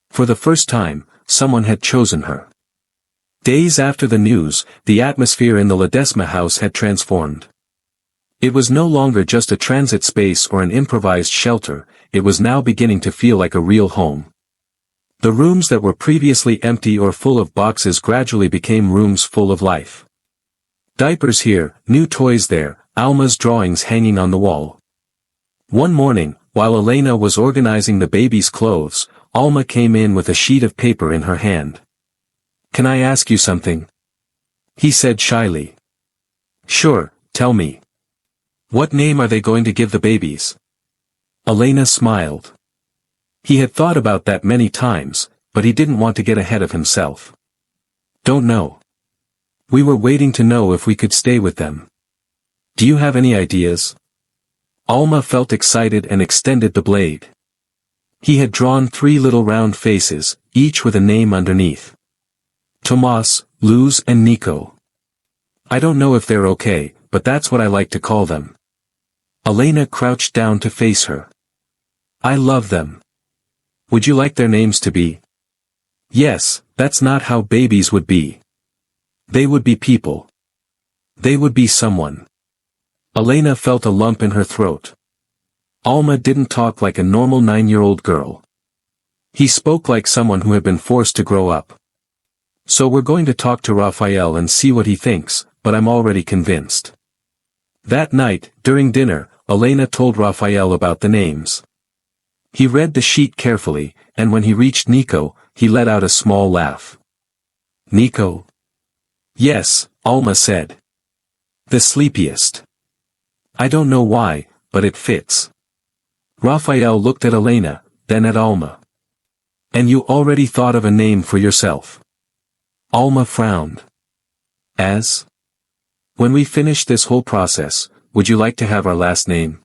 For the first time, someone had chosen her. Days after the news, the atmosphere in the Ledesma house had transformed. It was no longer just a transit space or an improvised shelter, it was now beginning to feel like a real home. The rooms that were previously empty or full of boxes gradually became rooms full of life. Diapers here, new toys there, Alma's drawings hanging on the wall. One morning, while Elena was organizing the baby's clothes, Alma came in with a sheet of paper in her hand. Can I ask you something? He said shyly. Sure, tell me. What name are they going to give the babies? Elena smiled. He had thought about that many times, but he didn't want to get ahead of himself. Don't know. We were waiting to know if we could stay with them. Do you have any ideas? Alma felt excited and extended the blade. He had drawn 3 little round faces, each with a name underneath. Tomas, Luz and Nico. I don't know if they're okay, but that's what I like to call them. Elena crouched down to face her. I love them. Would you like their names to be? Yes, that's not how babies would be. They would be people. They would be someone. Elena felt a lump in her throat. Alma didn't talk like a normal 9-year-old girl. He spoke like someone who had been forced to grow up. So we're going to talk to Raphael and see what he thinks, but I'm already convinced. That night, during dinner, Elena told Raphael about the names. He read the sheet carefully, and when he reached Nico, he let out a small laugh. Nico? Yes, Alma said. The sleepiest. I don't know why, but it fits. Raphael looked at Elena, then at Alma. And you already thought of a name for yourself? Alma frowned. As? When we finish this whole process, would you like to have our last name?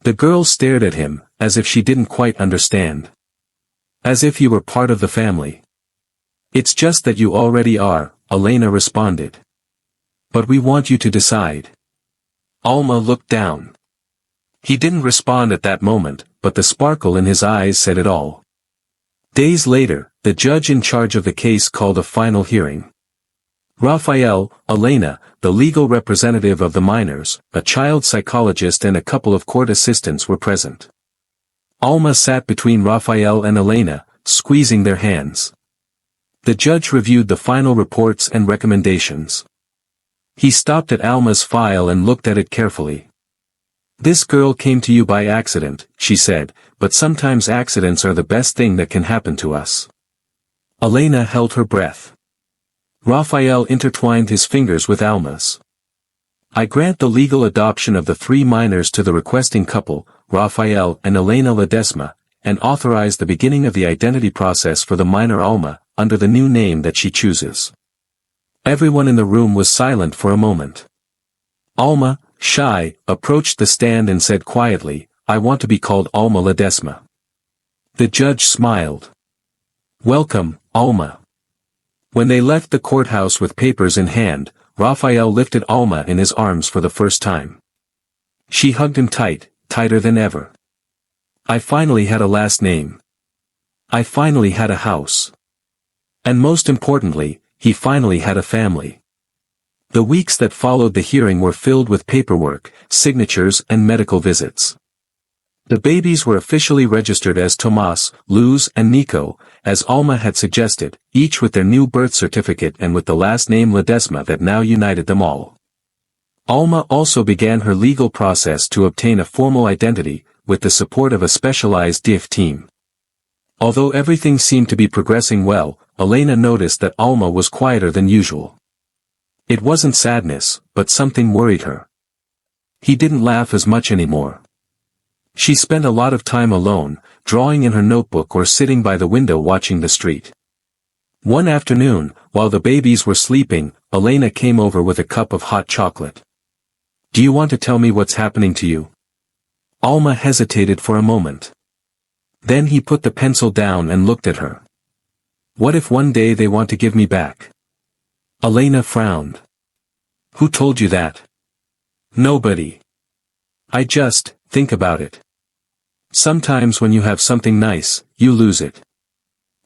The girl stared at him, as if she didn't quite understand. As if you were part of the family. It's just that you already are, Elena responded. But we want you to decide. Alma looked down. He didn't respond at that moment, but the sparkle in his eyes said it all. Days later, the judge in charge of the case called a final hearing. Raphael, Elena, the legal representative of the minors, a child psychologist and a couple of court assistants were present. Alma sat between Raphael and Elena, squeezing their hands. The judge reviewed the final reports and recommendations. He stopped at Alma's file and looked at it carefully. This girl came to you by accident, she said, but sometimes accidents are the best thing that can happen to us. Elena held her breath. Raphael intertwined his fingers with Alma's. I grant the legal adoption of the 3 minors to the requesting couple, Raphael and Elena Ledesma, and authorize the beginning of the identity process for the minor Alma, under the new name that she chooses. Everyone in the room was silent for a moment. Alma, shy, approached the stand and said quietly, "I want to be called Alma Ledesma." The judge smiled. "Welcome, Alma." When they left the courthouse with papers in hand, Raphael lifted Alma in his arms for the first time. She hugged him tight, tighter than ever. "I finally had a last name. I finally had a house. And most importantly, he finally had a family." The weeks that followed the hearing were filled with paperwork, signatures and medical visits. The babies were officially registered as Tomas, Luz and Nico, as Alma had suggested, each with their new birth certificate and with the last name Ledesma that now united them all. Alma also began her legal process to obtain a formal identity, with the support of a specialized DIF team. Although everything seemed to be progressing well, Elena noticed that Alma was quieter than usual. It wasn't sadness, but something worried her. He didn't laugh as much anymore. She spent a lot of time alone, drawing in her notebook or sitting by the window watching the street. One afternoon, while the babies were sleeping, Elena came over with a cup of hot chocolate. "Do you want to tell me what's happening to you?" Alma hesitated for a moment. Then he put the pencil down and looked at her. "What if one day they want to give me back?" Elena frowned. "Who told you that?" "Nobody. I just think about it. Sometimes when you have something nice, you lose it.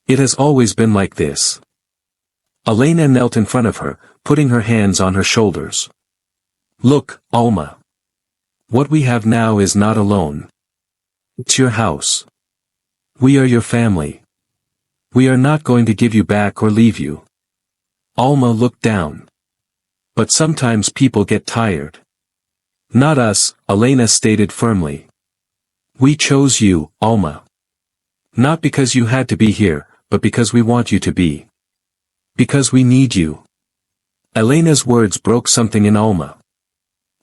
It has always been like this." Elena knelt in front of her, putting her hands on her shoulders. "Look, Alma. What we have now is not alone. It's your house. We are your family. We are not going to give you back or leave you." Alma looked down. "But sometimes people get tired." "Not us," Elena stated firmly. "We chose you, Alma. Not because you had to be here, but because we want you to be. Because we need you." Elena's words broke something in Alma.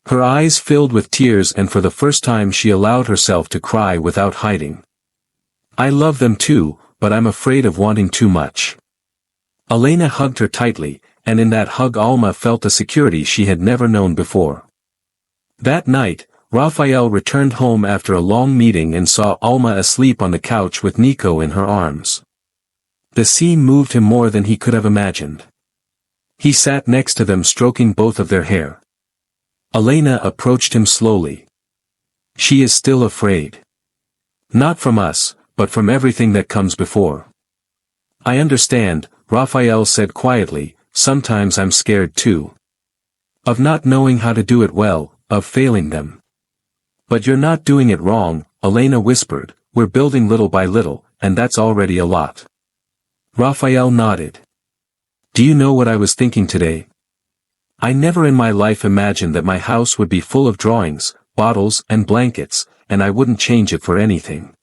Her eyes filled with tears and for the first time she allowed herself to cry without hiding. "I love them too, but I'm afraid of wanting too much." Elena hugged her tightly, and in that hug Alma felt a security she had never known before. That night, Raphael returned home after a long meeting and saw Alma asleep on the couch with Nico in her arms. The scene moved him more than he could have imagined. He sat next to them stroking both of their hair. Elena approached him slowly. "She is still afraid. Not from us, but from everything that comes before." "I understand," Raphael said quietly, "sometimes I'm scared too. Of not knowing how to do it well, of failing them." "But you're not doing it wrong," Elena whispered, "we're building little by little, and that's already a lot." Raphael nodded. "Do you know what I was thinking today? I never in my life imagined that my house would be full of drawings, bottles and blankets, and I wouldn't change it for anything."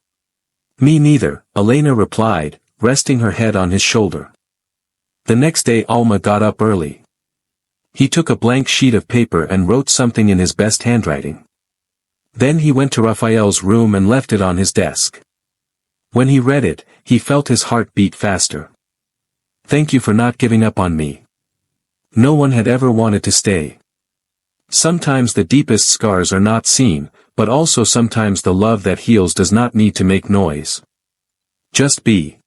"Me neither," Elena replied, resting her head on his shoulder. The next day Alma got up early. He took a blank sheet of paper and wrote something in his best handwriting. Then he went to Raphael's room and left it on his desk. When he read it, he felt his heart beat faster. "Thank you for not giving up on me. No one had ever wanted to stay. Sometimes the deepest scars are not seen, but also sometimes the love that heals does not need to make noise. Just be.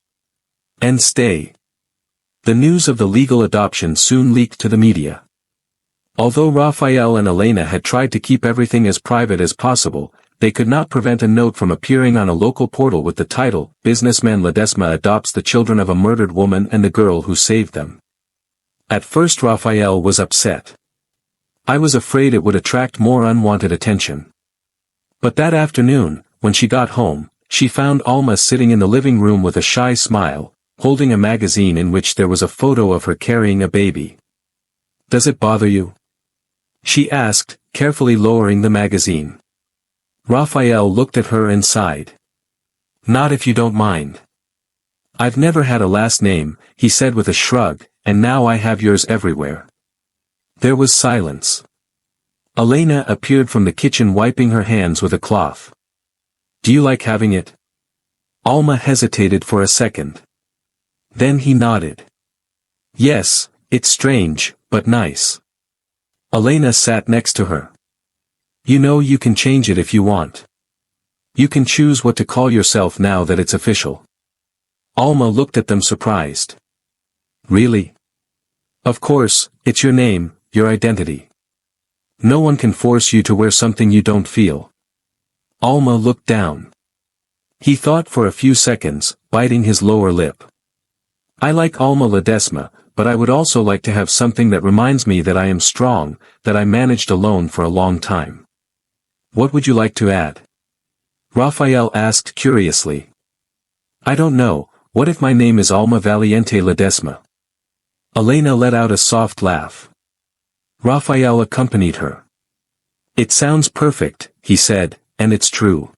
And stay." The news of the legal adoption soon leaked to the media. Although Raphael and Elena had tried to keep everything as private as possible, they could not prevent a note from appearing on a local portal with the title, "Businessman Ledesma adopts the children of a murdered woman and the girl who saved them." At first Raphael was upset. "I was afraid it would attract more unwanted attention." But that afternoon, when she got home, she found Alma sitting in the living room with a shy smile, holding a magazine in which there was a photo of her carrying a baby. "Does it bother you?" she asked, carefully lowering the magazine. Raphael looked at her and sighed. "Not if you don't mind." "I've never had a last name," he said with a shrug, and now I have yours everywhere. There was silence. Elena appeared from the kitchen wiping her hands with a cloth. Do you like having it? Alma hesitated for a second. Then he nodded. Yes, it's strange, but nice. Elena sat next to her. You know you can change it if you want. You can choose what to call yourself now that it's official. Alma looked at them surprised. Really? Of course, it's your name, your identity. No one can force you to wear something you don't feel. Alma looked down. He thought for a few seconds, biting his lower lip. I like Alma Ledesma, but I would also like to have something that reminds me that I am strong, that I managed alone for a long time. What would you like to add? Raphael asked curiously. I don't know, what if my name is Alma Valiente Ledesma? Elena let out a soft laugh. Raphael accompanied her. It sounds perfect, he said, and it's true.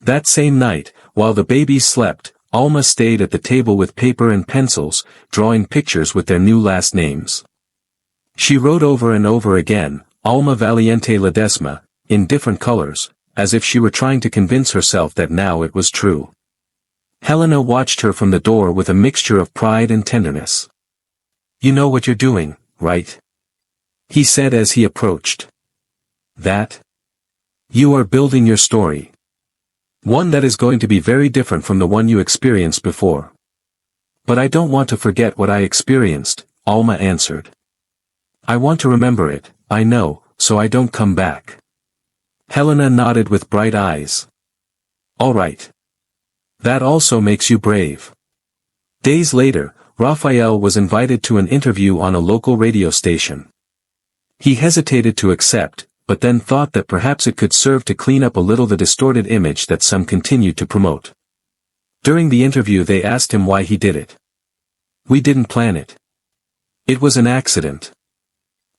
That same night, while the babies slept, Alma stayed at the table with paper and pencils, drawing pictures with their new last names. She wrote over and over again, Alma Valiente Ledesma, in different colors, as if she were trying to convince herself that now it was true. Helena watched her from the door with a mixture of pride and tenderness. You know what you're doing, right? He said as he approached. That? You are building your story. One that is going to be very different from the one you experienced before. But I don't want to forget what I experienced, Alma answered. I want to remember it, I know, so I don't come back. Helena nodded with bright eyes. All right. That also makes you brave. Days later, Raphael was invited to an interview on a local radio station. He hesitated to accept, but then thought that perhaps it could serve to clean up a little the distorted image that some continued to promote. During the interview they asked him why he did it. We didn't plan it. It was an accident.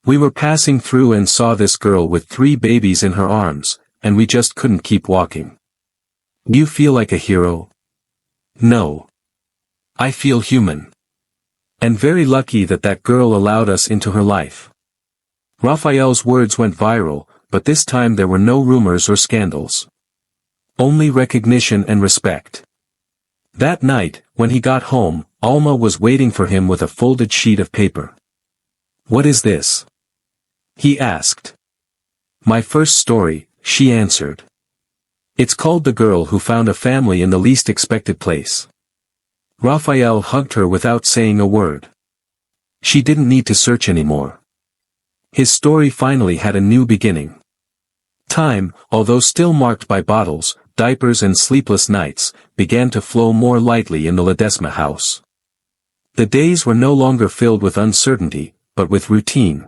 We were passing through and saw this girl with 3 babies in her arms, and we just couldn't keep walking. You feel like a hero? No. I feel human. And very lucky that that girl allowed us into her life. Raphael's words went viral, but this time there were no rumors or scandals. Only recognition and respect. That night, when he got home, Alma was waiting for him with a folded sheet of paper. What is this? He asked. My first story, she answered. It's called The Girl Who Found a Family in the Least Expected Place. Raphael hugged her without saying a word. She didn't need to search anymore. His story finally had a new beginning. Time, although still marked by bottles, diapers and sleepless nights, began to flow more lightly in the Ledesma house. The days were no longer filled with uncertainty, but with routine.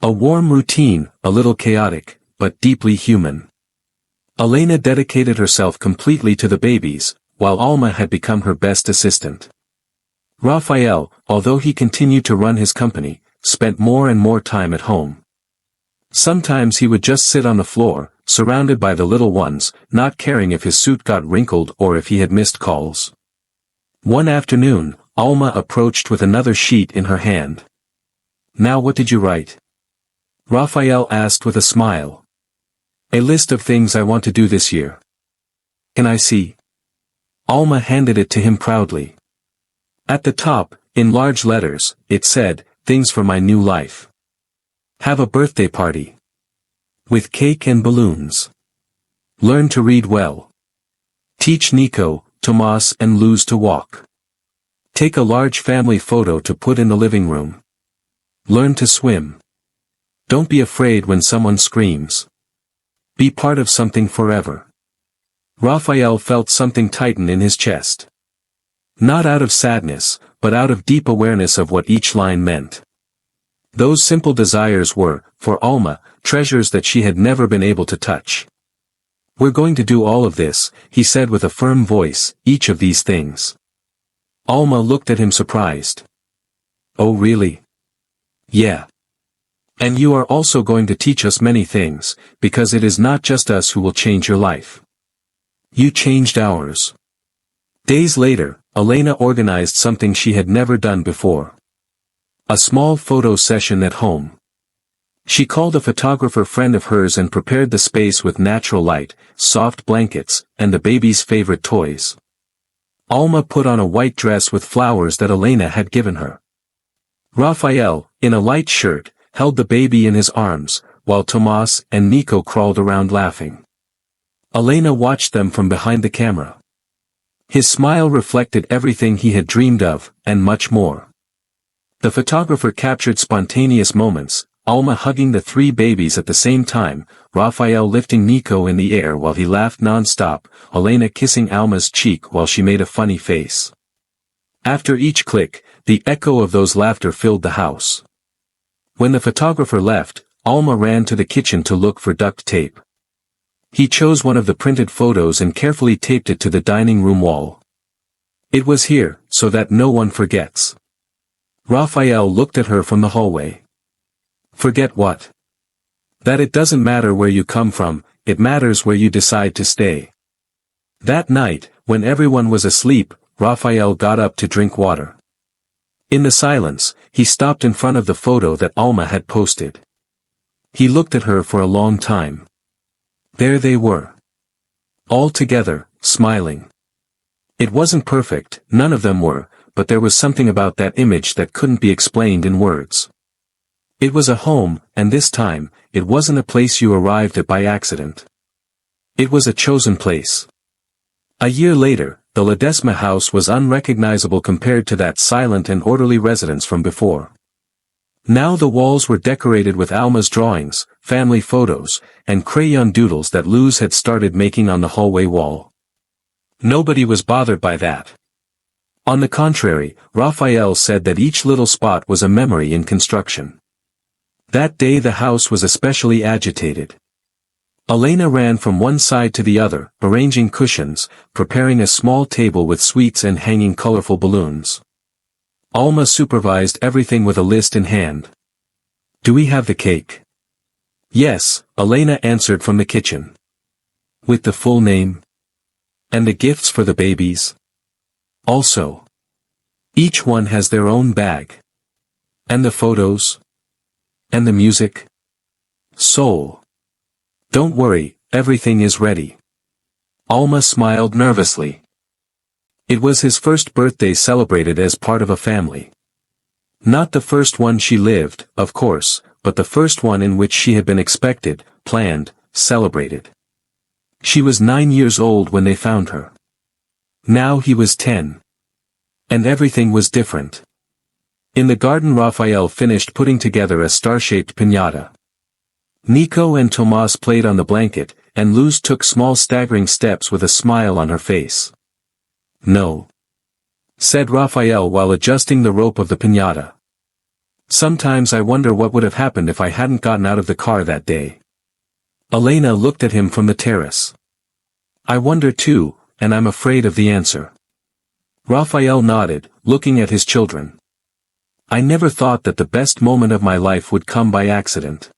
A warm routine, a little chaotic, but deeply human. Elena dedicated herself completely to the babies, while Alma had become her best assistant. Raphael, although he continued to run his company, spent more and more time at home. Sometimes he would just sit on the floor, surrounded by the little ones, not caring if his suit got wrinkled or if he had missed calls. One afternoon, Alma approached with another sheet in her hand. Now what did you write? Raphael asked with a smile. A list of things I want to do this year. Can I see? Alma handed it to him proudly. At the top, in large letters, it said, Things for my new life. Have a birthday party. With cake and balloons. Learn to read well. Teach Nico, Tomas and Luz to walk. Take a large family photo to put in the living room. Learn to swim. Don't be afraid when someone screams. Be part of something forever. Raphael felt something tighten in his chest. Not out of sadness, but out of deep awareness of what each line meant. Those simple desires were, for Alma, treasures that she had never been able to touch. We're going to do all of this, he said with a firm voice, each of these things. Alma looked at him surprised. Oh really? Yeah. And you are also going to teach us many things, because it is not just us who will change your life. You changed ours. Days later, Elena organized something she had never done before. A small photo session at home. She called a photographer friend of hers and prepared the space with natural light, soft blankets, and the baby's favorite toys. Alma put on a white dress with flowers that Elena had given her. Raphael, in a light shirt, held the baby in his arms, while Tomas and Nico crawled around laughing. Elena watched them from behind the camera. His smile reflected everything he had dreamed of, and much more. The photographer captured spontaneous moments, Alma hugging the three babies at the same time, Raphael lifting Nico in the air while he laughed non-stop, Elena kissing Alma's cheek while she made a funny face. After each click, the echo of those laughter filled the house. When the photographer left, Alma ran to the kitchen to look for duct tape. He chose one of the printed photos and carefully taped it to the dining room wall. It was here, so that no one forgets. Raphael looked at her from the hallway. Forget what? That it doesn't matter where you come from, it matters where you decide to stay. That night, when everyone was asleep, Raphael got up to drink water. In the silence, he stopped in front of the photo that Alma had posted. He looked at her for a long time. There they were. All together, smiling. It wasn't perfect, none of them were, but there was something about that image that couldn't be explained in words. It was a home, and this time, it wasn't a place you arrived at by accident. It was a chosen place. A year later, the Ledesma house was unrecognizable compared to that silent and orderly residence from before. Now the walls were decorated with Alma's drawings, family photos, and crayon doodles that Luz had started making on the hallway wall. Nobody was bothered by that. On the contrary, Raphael said that each little spot was a memory in construction. That day the house was especially agitated. Elena ran from one side to the other, arranging cushions, preparing a small table with sweets and hanging colorful balloons. Alma supervised everything with a list in hand. Do we have the cake? Yes, Elena answered from the kitchen. With the full name? And the gifts for the babies? Also. Each one has their own bag. And the photos? And the music? Soul. Don't worry, everything is ready. Alma smiled nervously. It was his first birthday celebrated as part of a family. Not the first one she lived, of course, but the first one in which she had been expected, planned, celebrated. She was 9 years old when they found her. Now he was 10. And everything was different. In the garden Raphael finished putting together a star-shaped piñata. Nico and Tomas played on the blanket, and Luz took small staggering steps with a smile on her face. No. Said Raphael while adjusting the rope of the piñata. Sometimes I wonder what would have happened if I hadn't gotten out of the car that day. Elena looked at him from the terrace. I wonder too, and I'm afraid of the answer. Raphael nodded, looking at his children. I never thought that the best moment of my life would come by accident.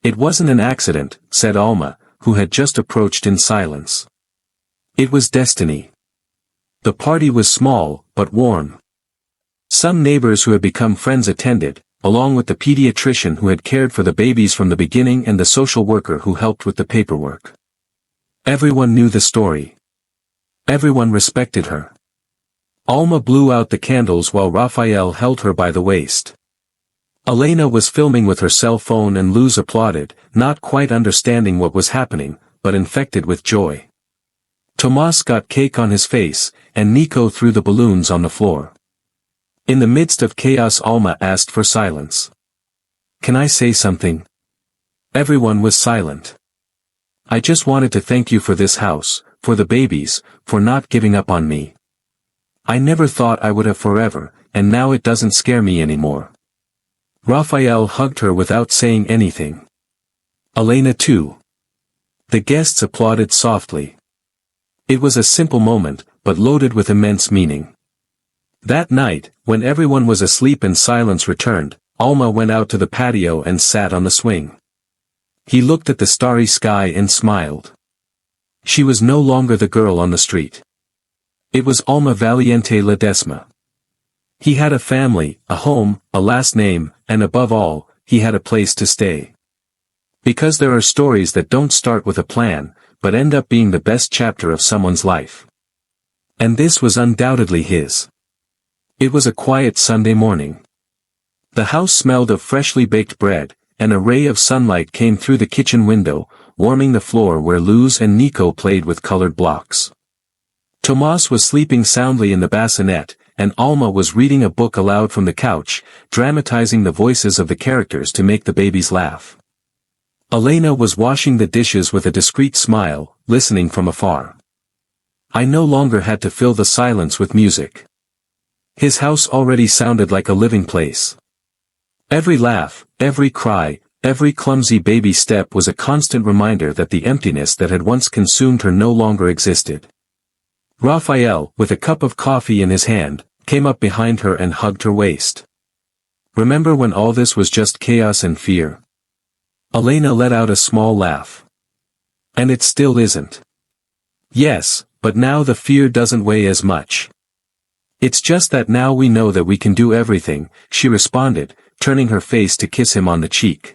It wasn't an accident, said Alma, who had just approached in silence. It was destiny. The party was small, but warm. Some neighbors who had become friends attended, along with the pediatrician who had cared for the babies from the beginning and the social worker who helped with the paperwork. Everyone knew the story. Everyone respected her. Alma blew out the candles while Raphael held her by the waist. Elena was filming with her cell phone and Luz applauded, not quite understanding what was happening, but infected with joy. Tomas got cake on his face, and Nico threw the balloons on the floor. In the midst of chaos Alma asked for silence. Can I say something? Everyone was silent. I just wanted to thank you for this house, for the babies, for not giving up on me. I never thought I would have forever, and now it doesn't scare me anymore. Raphael hugged her without saying anything. Elena too. The guests applauded softly. It was a simple moment, but loaded with immense meaning. That night, when everyone was asleep and silence returned, Alma went out to the patio and sat on the swing. He looked at the starry sky and smiled. She was no longer the girl on the street. It was Alma Valiente Ledesma. He had a family, a home, a last name, and above all, he had a place to stay. Because there are stories that don't start with a plan, but end up being the best chapter of someone's life. And this was undoubtedly his. It was a quiet Sunday morning. The house smelled of freshly baked bread, and a ray of sunlight came through the kitchen window, warming the floor where Luz and Nico played with colored blocks. Tomas was sleeping soundly in the bassinet, and Alma was reading a book aloud from the couch, dramatizing the voices of the characters to make the babies laugh. Elena was washing the dishes with a discreet smile, listening from afar. I no longer had to fill the silence with music. His house already sounded like a living place. Every laugh, every cry, every clumsy baby step was a constant reminder that the emptiness that had once consumed her no longer existed. Raphael, with a cup of coffee in his hand, came up behind her and hugged her waist. Remember when all this was just chaos and fear? Elena let out a small laugh. And it still isn't. Yes, but now the fear doesn't weigh as much. It's just that now we know that we can do everything, she responded, turning her face to kiss him on the cheek.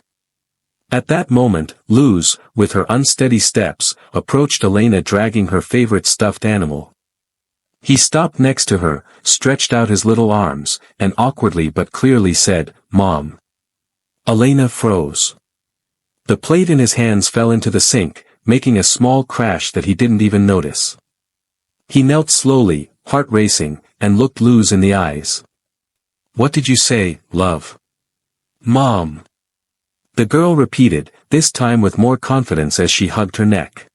At that moment, Luz, with her unsteady steps, approached Elena dragging her favorite stuffed animal. He stopped next to her, stretched out his little arms, and awkwardly but clearly said, "Mom." Elena froze. The plate in his hands fell into the sink, making a small crash that he didn't even notice. He knelt slowly, heart racing, and looked Luz in the eyes. "What did you say, love?" "Mom." The girl repeated, this time with more confidence as she hugged her neck.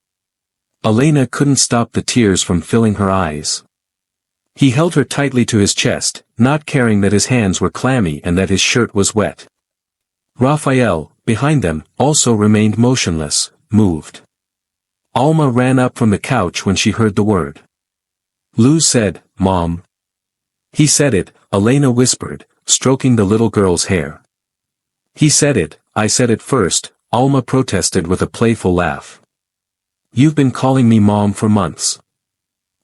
Elena couldn't stop the tears from filling her eyes. He held her tightly to his chest, not caring that his hands were clammy and that his shirt was wet. Raphael, behind them, also remained motionless, moved. Alma ran up from the couch when she heard the word. Luz said, "Mom." He said it, Elena whispered, stroking the little girl's hair. He said it, I said it first, Alma protested with a playful laugh. You've been calling me Mom for months.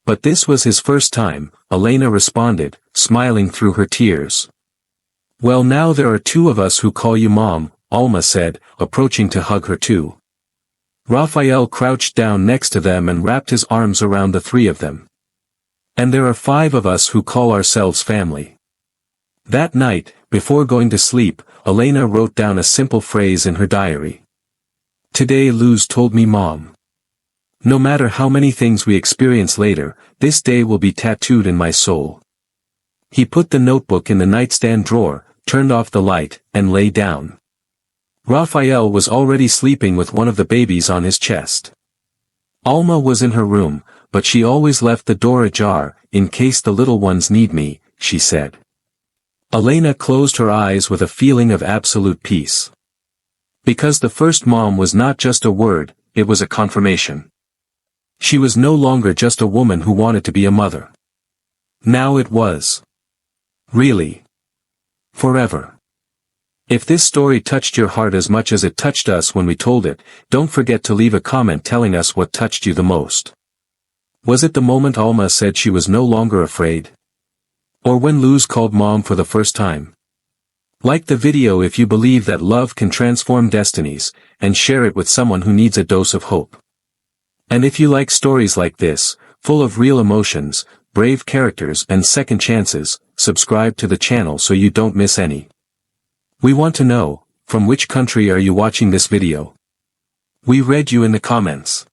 But this was his first time, Elena responded, smiling through her tears. Well, now there are two of us who call you Mom, Alma said, approaching to hug her too. Raphael crouched down next to them and wrapped his arms around the three of them. And there are 5 of us who call ourselves family. That night, before going to sleep, Elena wrote down a simple phrase in her diary. Today Luz told me Mom. No matter how many things we experience later, this day will be tattooed in my soul. He put the notebook in the nightstand drawer, turned off the light, and lay down. Raphael was already sleeping with one of the babies on his chest. Alma was in her room, but she always left the door ajar, in case the little ones need me, she said. Elena closed her eyes with a feeling of absolute peace. Because the first mom was not just a word, it was a confirmation. She was no longer just a woman who wanted to be a mother. Now it was. Really. Forever. If this story touched your heart as much as it touched us when we told it, don't forget to leave a comment telling us what touched you the most. Was it the moment Alma said she was no longer afraid? Or when Luz called Mom for the first time? Like the video if you believe that love can transform destinies, and share it with someone who needs a dose of hope. And if you like stories like this, full of real emotions, brave characters and second chances, subscribe to the channel so you don't miss any. We want to know, from which country are you watching this video? We read you in the comments.